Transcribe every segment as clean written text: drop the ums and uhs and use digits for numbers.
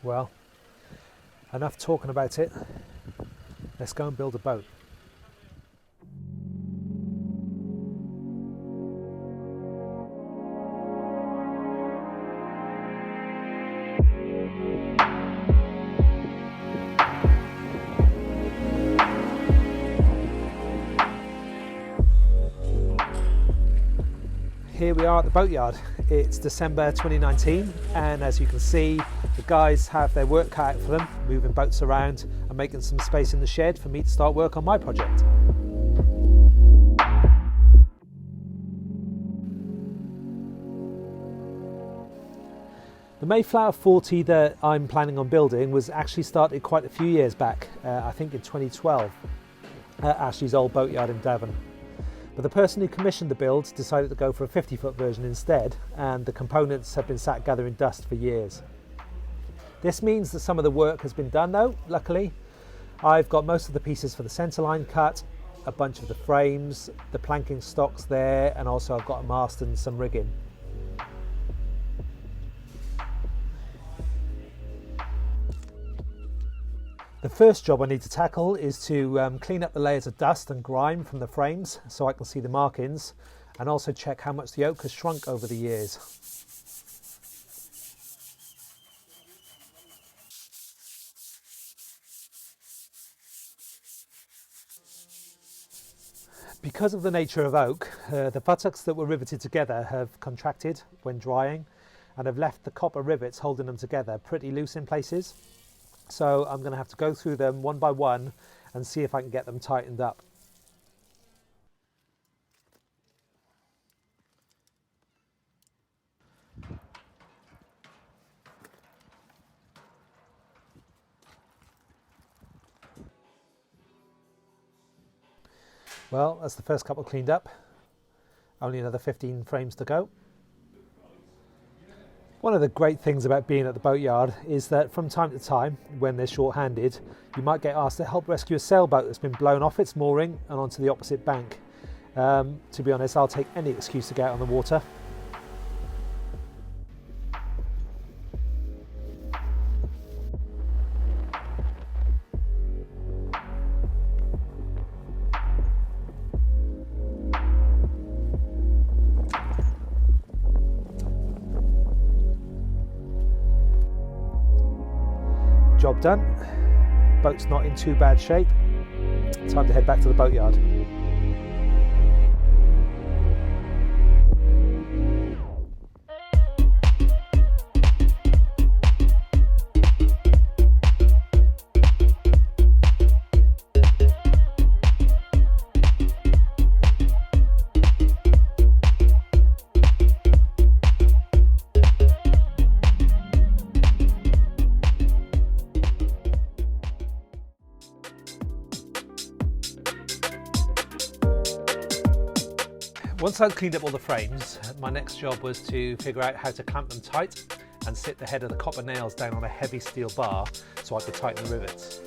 Well, enough talking about it. Let's go and build a boat. Here we are at the boatyard. It's December 2019, and as you can see, the guys have their work cut out for them, moving boats around and making some space in the shed for me to start work on my project. The Mayflower 40 that I'm planning on building was actually started quite a few years back, I think in 2012, at Ashley's old boatyard in Devon. But the person who commissioned the build decided to go for a 50-foot version instead, and the components have been sat gathering dust for years. This means that some of the work has been done though, luckily. I've got most of the pieces for the centerline cut, a bunch of the frames, the planking stocks there, and also I've got a mast and some rigging. The first job I need to tackle is to clean up the layers of dust and grime from the frames so I can see the markings, and also check how much the oak has shrunk over the years. Because of the nature of oak, the futtocks that were riveted together have contracted when drying and have left the copper rivets holding them together pretty loose in places. So I'm going to have to go through them one by one and see if I can get them tightened up. Well, that's the first couple cleaned up. Only another 15 frames to go. One of the great things about being at the boatyard is that from time to time, when they're short-handed, you might get asked to help rescue a sailboat that's been blown off its mooring and onto the opposite bank. To be honest, I'll take any excuse to get out on the water. Job done. Boat's not in too bad shape. Time to head back to the boatyard. Once I'd cleaned up all the frames, my next job was to figure out how to clamp them tight and sit the head of the copper nails down on a heavy steel bar so I could tighten the rivets.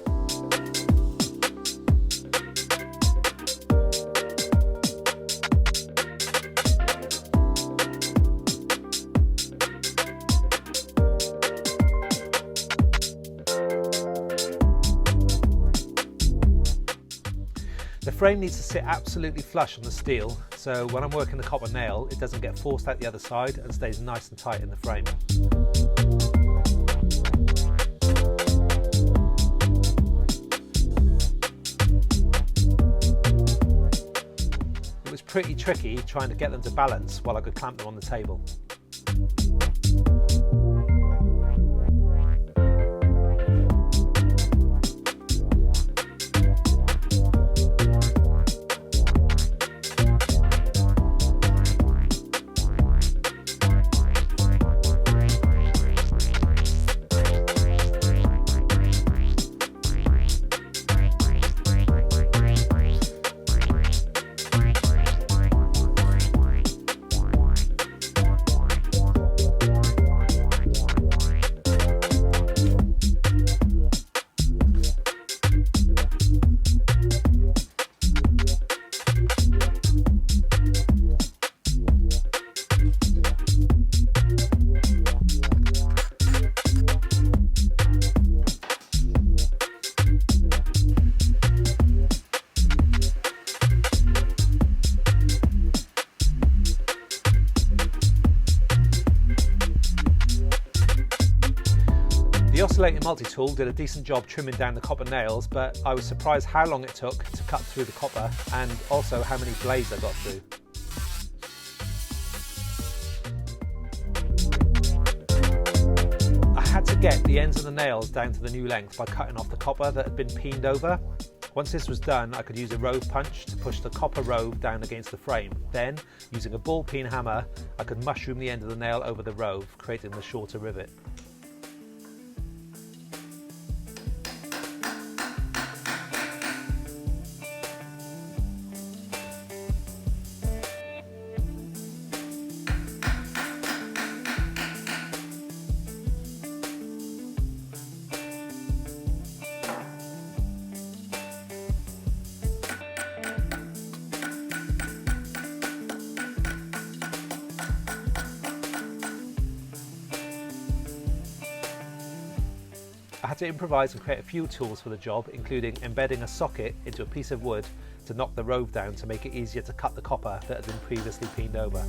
The frame needs to sit absolutely flush on the steel, so when I'm working the copper nail, it doesn't get forced out the other side and stays nice and tight in the frame. It was pretty tricky trying to get them to balance while I could clamp them on the table. oscillating multi-tool did a decent job trimming down the copper nails, but I was surprised how long it took to cut through the copper and also how many blades I got through. I had to get the ends of the nails down to the new length by cutting off the copper that had been peened over. Once this was done, I could use a rove punch to push the copper rove down against the frame. Then, using a ball peen hammer, I could mushroom the end of the nail over the rove, creating the shorter rivet. I had to improvise and create a few tools for the job, including embedding a socket into a piece of wood to knock the rove down to make it easier to cut the copper that had been previously peened over.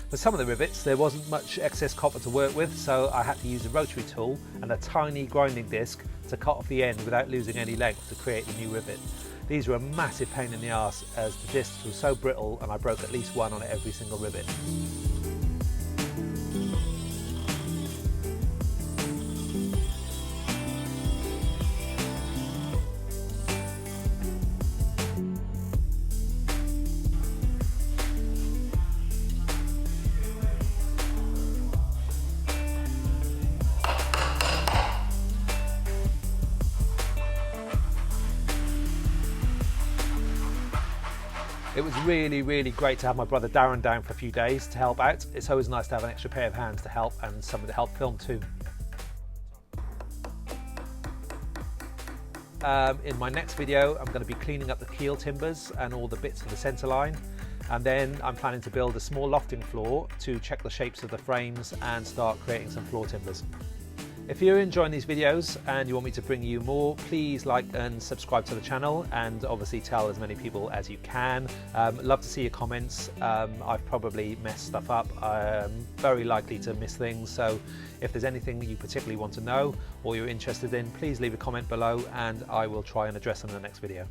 For some of the rivets, there wasn't much excess copper to work with, so I had to use a rotary tool and a tiny grinding disc to cut off the end without losing any length to create the new rivet. These were a massive pain in the arse as the discs were so brittle and I broke at least one on every single rivet. It was really great to have my brother Darren down for a few days to help out. It's always nice to have an extra pair of hands to help and someone to help film too. In my next video, I'm going to be cleaning up the keel timbers and all the bits of the centre line. And then I'm planning to build a small lofting floor to check the shapes of the frames and start creating some floor timbers. If you're enjoying these videos and you want me to bring you more, please like and subscribe to the channel and obviously tell as many people as you can. Love to see your comments. I've probably messed stuff up. I'm very likely to miss things, so if there's anything that you particularly want to know or you're interested in, please leave a comment below and I will try and address them in the next video.